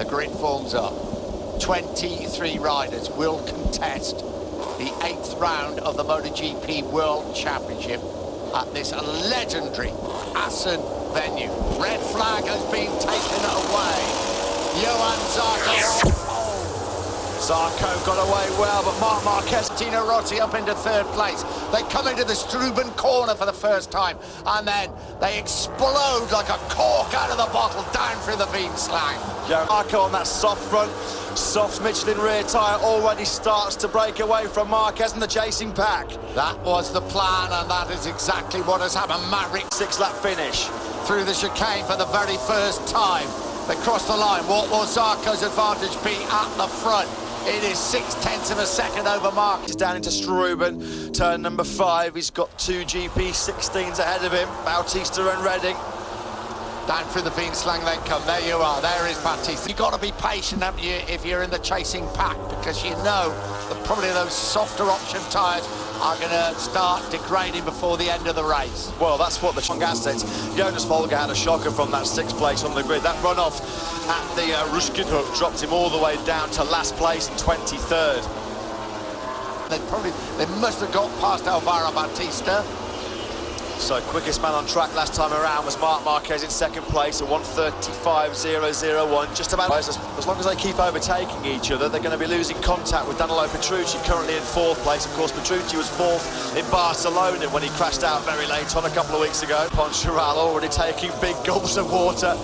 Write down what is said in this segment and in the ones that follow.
The grid forms up. 23 riders will contest the 8th round of the MotoGP World Championship at this legendary Assen venue. Red flag has been taken away. Johan Zarco. Zarco got away well, but Marc Marquez, Tino Rossi up into 3rd place. They come into the Struben corner for the first time, and then they explode like a cork out of the bottle down through the Veenslang. Zarco on that soft front, soft Michelin rear tyre already starts to break away from Marquez and the chasing pack. That was the plan, and that is exactly what has happened. Maverick 6-lap finish. Through the chicane for the very first time. They crossed the line. What will Zarco's advantage be at the front? It is 0.6 of a second over Mark. He's down into Struben, turn number 5. He's got 2 GP16s ahead of him, Bautista and Redding. Down through the Veenslang they come. There you are. There is Bautista. You've got to be patient, haven't you, if you're in the chasing pack, because you know that probably those softer option tyres are going to start degrading before the end of the race. Well, that's what the strong assets. Jonas Folger had a shocker from that 6th place on the grid. That runoff at the Rushkenhoek dropped him all the way down to last place and 23rd. They must have got past Alvaro Bautista. So quickest man on track last time around was Marc Marquez in 2nd place at 1:35.001. Just about as long as they keep overtaking each other, they're going to be losing contact with Danilo Petrucci, currently in 4th place. Of course, Petrucci was 4th in Barcelona when he crashed out very late on a couple of weeks ago. Poncharal already taking big gulps of water.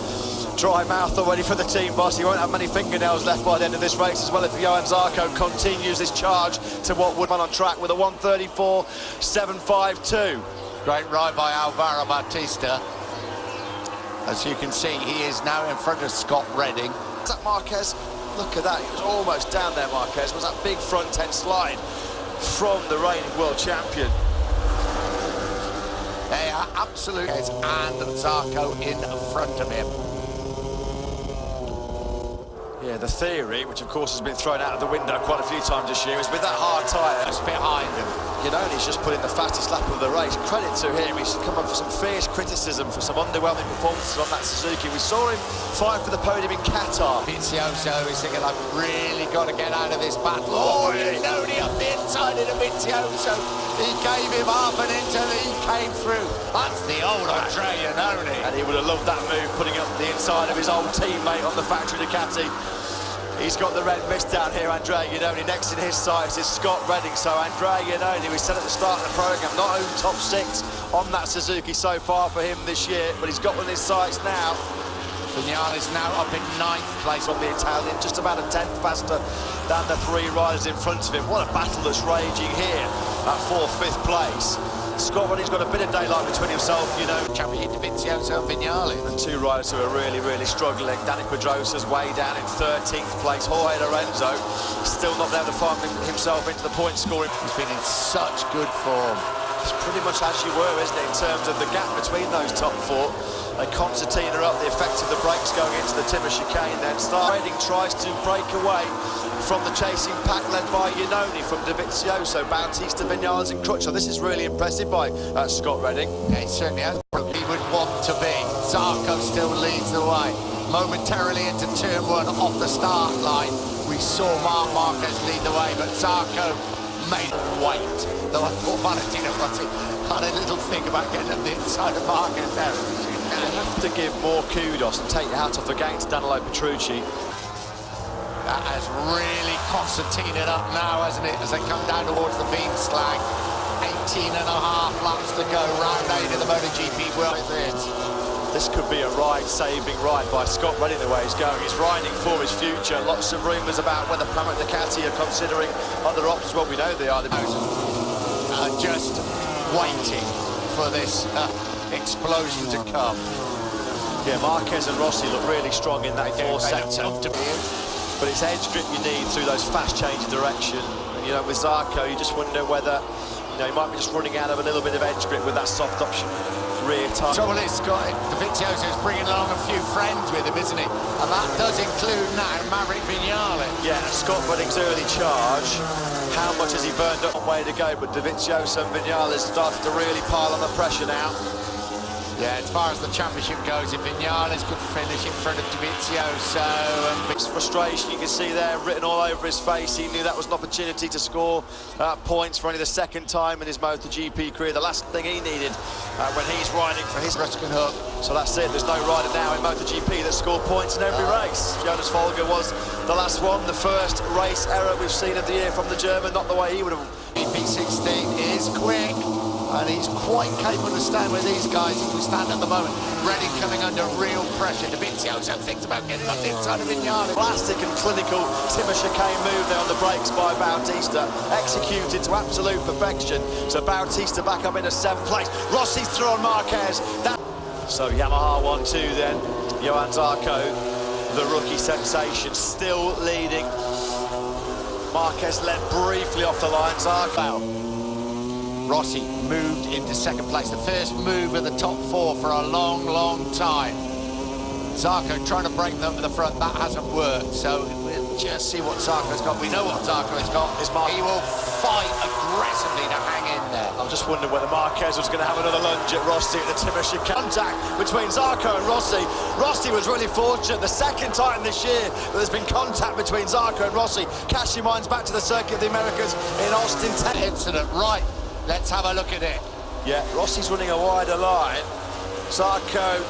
Dry mouth already for the team boss. He won't have many fingernails left by the end of this race as well if Johan Zarco continues this charge to what would run on track with a 1:34.752. Great ride by Alvaro Bautista. As you can see, he is now in front of Scott Redding. Is that Marquez? Look at that, he was almost down there, Marquez. Was that big front end slide from the reigning world champion. They are absolutely, and Zarco in front of him. Yeah, the theory, which of course has been thrown out of the window quite a few times this year, is with that hard tyre just behind him. You know, he's just put in the fastest lap of the race. Credit to him, he's come up for some fierce criticism for some underwhelming performances on that Suzuki. We saw him fight for the podium in Qatar. Dovizioso is thinking, I've really got to get out of this battle. Oh, Iannone up the inside of Dovizioso. He gave him half an inch and he came through. That's the old Andrea Iannone. And he would have loved that move, putting up the inside of his old teammate on the factory Ducati. He's got the red mist down here, Andrea Iannone. Next in his sights is Scott Redding. So Andrea Iannone, we said at the start of the programme, not only top 6 on that Suzuki so far for him this year, but he's got one in his sights now. Vignales now up in 9th place on the Italian, just about a 10th faster than the 3 riders in front of him. What a battle that's raging here at 4th, 5th place. Scott Redding's got a bit of daylight between himself, you know. Champion Dovizioso and Vignales. And 2 riders who are really, really struggling. Danny Pedrosa's way down in 13th place. Jorge Lorenzo still not able to find himself into the point scoring. He's been in such good form. It's pretty much as you were, isn't it, in terms of the gap between those top 4. They concertina up the effect of the brakes going into the Timmer chicane then. Redding tries to break away from the chasing pack led by Iannone from Dovizioso, Bautista, Vignales and Crutchlow. This is really impressive by Scott Redding. Yeah, he certainly has what he would want to be. Zarco still leads the way. Momentarily into turn 1 off the start line. We saw Marc Marquez lead the way, but Zarco made weight. Though I thought Valentino Rossi had a little thing about getting up the inside of Marquez there. You have to give more kudos and take your hat off again to Danilo Petrucci. That has really concertinaed up now, hasn't it, as they come down towards the Veenslang. 18 and a half laps to go, round 8 of the MotoGP World. This could be a ride-saving ride by Scott Redding the way he's going. He's riding for his future. Lots of rumours about whether Pramac Ducati are considering other options. Well, we know they are. Just waiting for this explosion to come. Yeah, Marquez and Rossi look really strong in that 4th sector. But it's edge grip you need through those fast change of direction. And, you know, with Zarco, you just wonder whether, you know, he might be just running out of a little bit of edge grip with that soft option rear tyre. Trouble is, Dovizioso is bringing along a few friends with him, isn't he? And that does include now Maverick Vignales. Yeah, Scott Redding's early charge. How much has he burned up? One way to go, but Dovizioso and Vignales started to really pile on the pressure now. Yeah, as far as the championship goes, if Vinales could finish in front of Dovizioso and... It's frustration, you can see there, written all over his face. He knew that was an opportunity to score points for only the second time in his MotoGP career. The last thing he needed when he's riding for his Ruskin Hook. So that's it, there's no rider now in MotoGP that scored points in every race. Jonas Folger was the last one, the first race error we've seen of the year from the German, not the way he would have... BP16 is quick, and he's quite capable of staying with these guys as we stand at the moment. Ready coming under real pressure. Dovizioso thinks about getting up inside of Vinales. Plastic and clinical Timber chicane move there on the brakes by Bautista, executed to absolute perfection. So Bautista back up into 7th place. Rossi's through on Marquez. So Yamaha 1-2 then. Johan Zarco, the rookie sensation, still leading. Marquez led briefly off the line. Zarco. Rossi moved into 2nd place, the first move of the top 4 for a long, long time. Zarco trying to break them to the front, that hasn't worked, so we'll just see what Zarco's got. We know what Zarco has got. He will fight aggressively to hang in there. I'm just wondering whether Marquez was going to have another lunge at Rossi at the Timber chicane. Contact between Zarco and Rossi. Rossi was really fortunate, the second time this year that there's been contact between Zarco and Rossi. Cash your minds back to the Circuit of the Americas in Austin, Texas. Incident, right. Let's have a look at it. Yeah, Rossi's running a wider line. Zarco,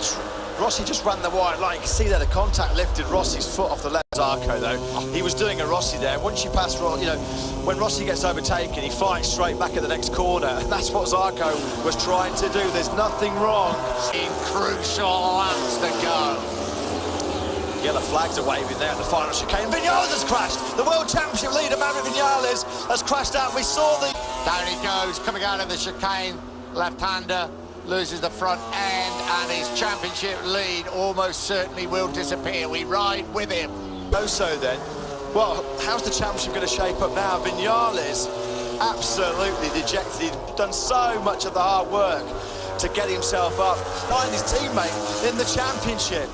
Rossi just ran the wide line. You can see there the contact lifted Rossi's foot off the left. Zarco, though, he was doing a Rossi there. Once you pass, you know, when Rossi gets overtaken, he fights straight back at the next corner. And that's what Zarco was trying to do. There's nothing wrong. In crucial laps to go. Yellow flags are waving there at the final chicane. Vinales has crashed. The World Championship leader, Maverick Vinales, has crashed out. We saw the... Down he goes, coming out of the chicane. Left-hander loses the front end, and his championship lead almost certainly will disappear. We ride with him. So then, well, how's the championship going to shape up now? Vinales absolutely dejected. He'd done so much of the hard work to get himself up, find his teammate in the championship.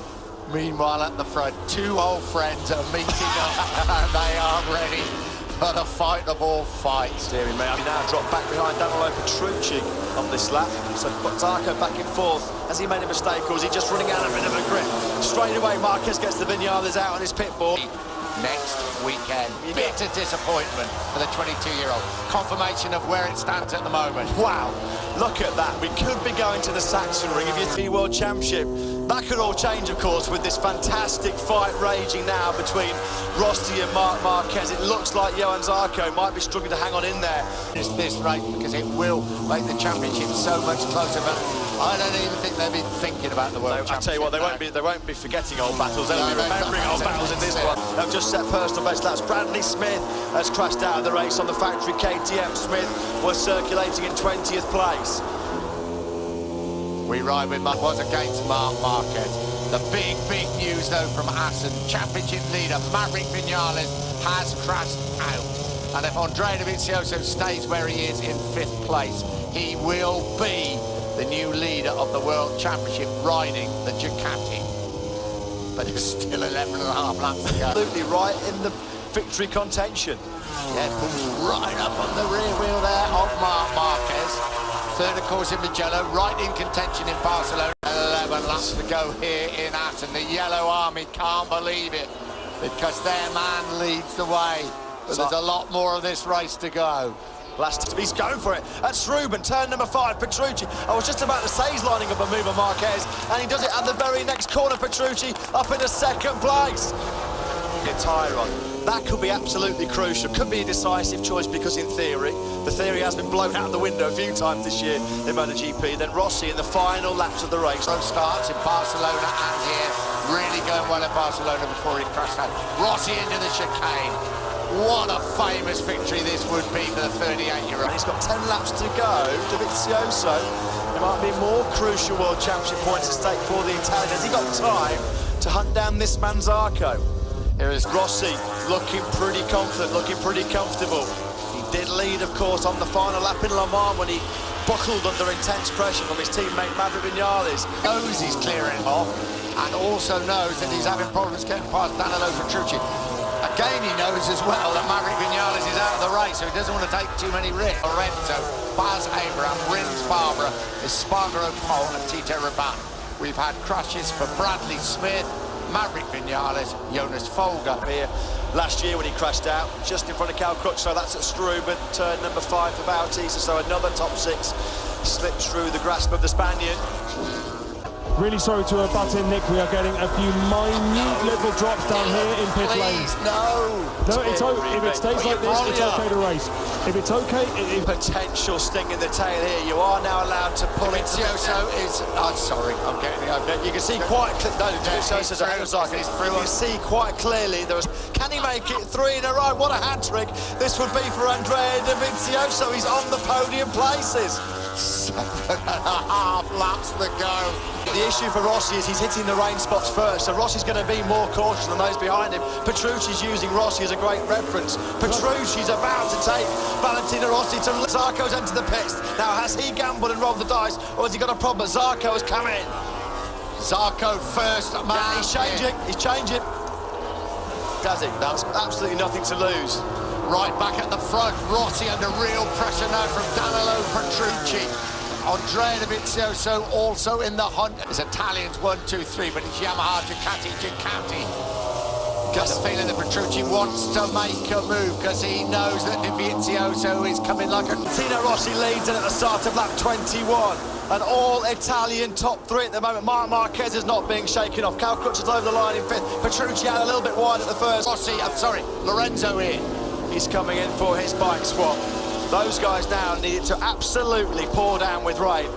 Meanwhile, at the front, 2 old friends are meeting up, and they are ready for the fight of all fights. Steering may now drop back behind Danilo Petrucci on this lap. So Zarco back in 4th. Has he made a mistake, or is he just running out of a bit of a grip? Straight away, Marquez gets the Vinales out on his pit board. Next weekend, bitter disappointment for the 22-year-old. Confirmation of where it stands at the moment. Wow, look at that. We could be going to the Saxon Ring if you see World Championship. That could all change, of course, with this fantastic fight raging now between Rossi and Marquez. It looks like Johan Zarco might be struggling to hang on in there. It's this race, because it will make the championship so much closer, but I don't even think they'll be thinking about the World Championship. I tell you what, they won't be forgetting old battles. They'll be remembering old battles in this one. They've just set personal best laps. Bradley Smith has crashed out of the race on the factory KTM. Smith was circulating in 20th place. We ride with was against Marc Marquez. The big news, though, from Assen. Championship leader Maverick Vinales has crashed out. And if Andrea Dovizioso stays where he is in 5th place, he will be the new leader of the World Championship riding the Ducati. But there's still 11.5 laps to go. Absolutely right in the victory contention. Yeah, pulls right up on the rear wheel there of Marc Marquez. 3rd, of course, in Mugello, right in contention in Barcelona. 11 laps to go here in Assen. The Yellow Army can't believe it, because their man leads the way. But there's a lot more of this race to go. He's going for it. That's Ruben, turn number 5, Petrucci. I was just about to say he's lining up a move on Marquez, and he does it at the very next corner. Petrucci up into 2nd place. Get tyre on. That could be absolutely crucial. Could be a decisive choice, because in theory, the theory has been blown out the window a few times this year in MotoGP. Then Rossi in the final laps of the race. Starts in Barcelona and here, really going well in Barcelona before he crashed out. Rossi into the chicane. What a famous victory this would be for the 38-year-old. He's got 10 laps to go. Dovizioso, there might be more crucial World Championship points at stake for the Italian. Has he got time to hunt down this man Zarco? Here is Rossi, looking pretty confident, looking pretty comfortable. He did lead, of course, on the final lap in Le Mans when he buckled under intense pressure from his teammate Maverick Vinales. Knows he's clearing off, and also knows that he's having problems getting past Danilo Petrucci. A Again, he knows as well that Maverick Vinales is out of the race, so he doesn't want to take too many risks. Lorenzo, Baz Abraham, Rins Barbara, Espargaro Pole and Tito Rabat. We've had crashes for Bradley Smith, Maverick Vinales, Jonas Folger. Here last year when he crashed out, just in front of Cal Crutchlow, so that's at Struben, turn number 5 for Bautista, so another top 6 slips through the grasp of the Spaniard. Really sorry to butt in, Nick. We are getting a few minute little drops down here in pit lane. No, it's if it stays like this, it's okay to race. If it's okay, potential sting in the tail here. You are now allowed to pull it. Dovizioso is. Oh, sorry, I'm getting over. You can see quite clearly. You can see quite clearly. Can he make it 3 in a row? What a hat trick this would be for Andrea Dovizioso. He's on the podium places. 7.5 laps to go. The issue for Rossi is he's hitting the rain spots first, so Rossi's going to be more cautious than those behind him. Petrucci's using Rossi as a great reference. Petrucci's about to take Valentino Rossi to Zarco's entered the pits. Now, has he gambled and rolled the dice, or has he got a problem? Zarco has come in. Zarco first, man. Yeah, he's changing. Does he? That's absolutely nothing to lose. Right back at the front, Rossi under real pressure now from Danilo Petrucci. Andrea Dovizioso also in the hunt. It's Italians 1, 2, 3, but it's Yamaha, Ducati. Got the feeling that Petrucci wants to make a move because he knows that Dovizioso is coming like a... Tino Rossi leads in at the start of lap 21. An all-Italian top 3 at the moment. Marc Marquez is not being shaken off. Cal Crutchlow is over the line in 5th. Petrucci out a little bit wide at the first. Lorenzo here. He's coming in for his bike swap. Those guys now need it to absolutely pour down with rain.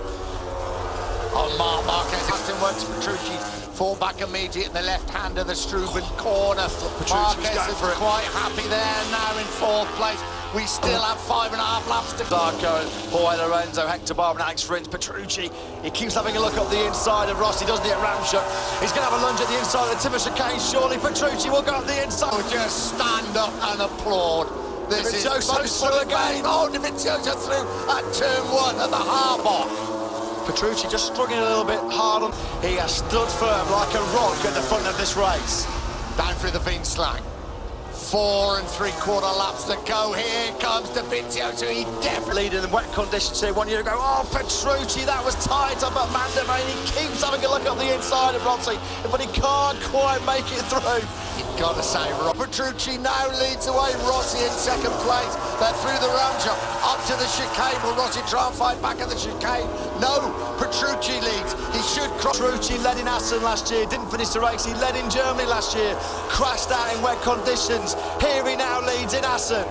On Marc Marquez, Hudson works Petrucci. Fall back immediate in the left hand of the Struben corner. Marquez is quite happy there now in 4th place. We still have 5.5 laps to go. Zarco, Boy Lorenzo, Hector Barber and Alex Rins. Petrucci, he keeps having a look up the inside of Rossi, doesn't he, at Ramshock? He's going to have a lunge at the inside of the Timber chicane. Surely Petrucci will go up the inside. We'll just stand up and applaud. This is through again. Oh, Dovizioso through at turn 1 at the Harbour. Petrucci just struggling a little bit hard on. He has stood firm like a rock at the front of this race. Down through the Veenslang. 4 3/4 laps to go. Here comes Dovizioso. He definitely leading in wet conditions here 1 year ago. Oh, Petrucci, that was tight up at Mandemain. He keeps having a look up the inside of Rossi, but he can't quite make it through. You've got to say, Petrucci now leads away. Rossi in 2nd place. They're through the round shot, up to the chicane. Will Rossi try and fight back at the chicane? No, Petrucci leads. He should cross. Petrucci led in Assen last year, didn't finish the race. He led in Germany last year, crashed out in wet conditions. Here he now leads in Assen.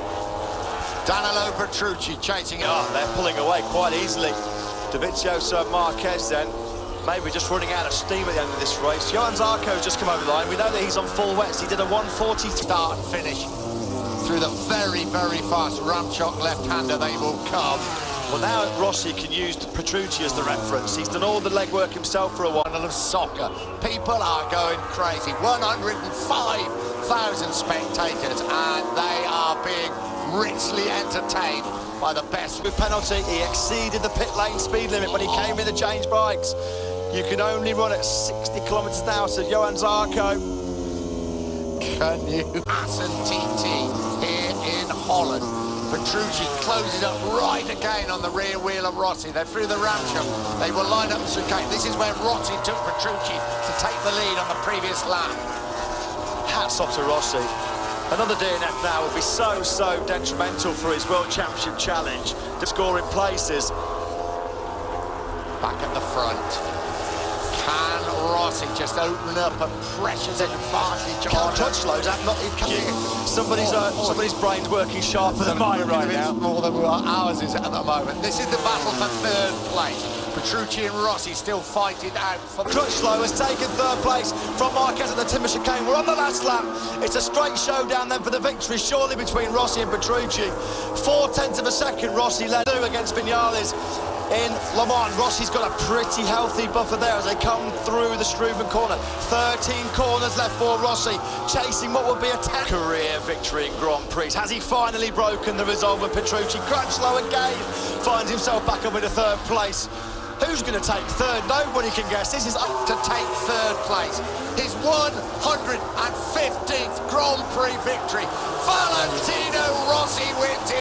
Danilo Petrucci chasing it. Oh, they're pulling away quite easily. Dovizioso and Marquez then, maybe just running out of steam at the end of this race. Johan Zarco's just come over the line. We know that he's on full wets. He did a 1:40 start and finish through the very, very fast Ramchok left-hander. They will come. Well, now Rossi can use Petrucci as the reference. He's done all the legwork himself for a while. Of soccer. People are going crazy. 105,000 spectators, and they are being richly entertained by the best. With penalty, he exceeded the pit lane speed limit when he came in to change bikes. You can only run at 60 kilometres an hour, so Johan Zarco. Can you? Assen TT here in Holland. Petrucci closes up right again on the rear wheel of Rossi. They're through the Ramshow. They will line up the chicane. This is where Rossi took Petrucci to take the lead on the previous lap. Hats off to Rossi. Another DNF now will be so detrimental for his World Championship challenge. To score in places. Back at the front. Can Rossi just open up a precious advantage on Crutchlow's somebody's brain's working sharper than mine right now. More than ours is at the moment. This is the battle for 3rd place. Petrucci and Rossi still fighting out for... Crutchlow has taken 3rd place from Marquez at the Timber chicane. We're on the last lap. It's a straight showdown then for the victory, surely between Rossi and Petrucci. 0.4 of a second Rossi led against Vinales in Le Mans. Rossi's got a pretty healthy buffer there as they come through the Struben corner. 13 corners left for Rossi, chasing what would be a 10th career victory in Grand Prix. Has he finally broken the resolve of Petrucci? Crutchlow again finds himself back up into 3rd place. Who's going to take third? Nobody can guess. This is To take third place. His 115th Grand Prix victory. Valentino Rossi wins it.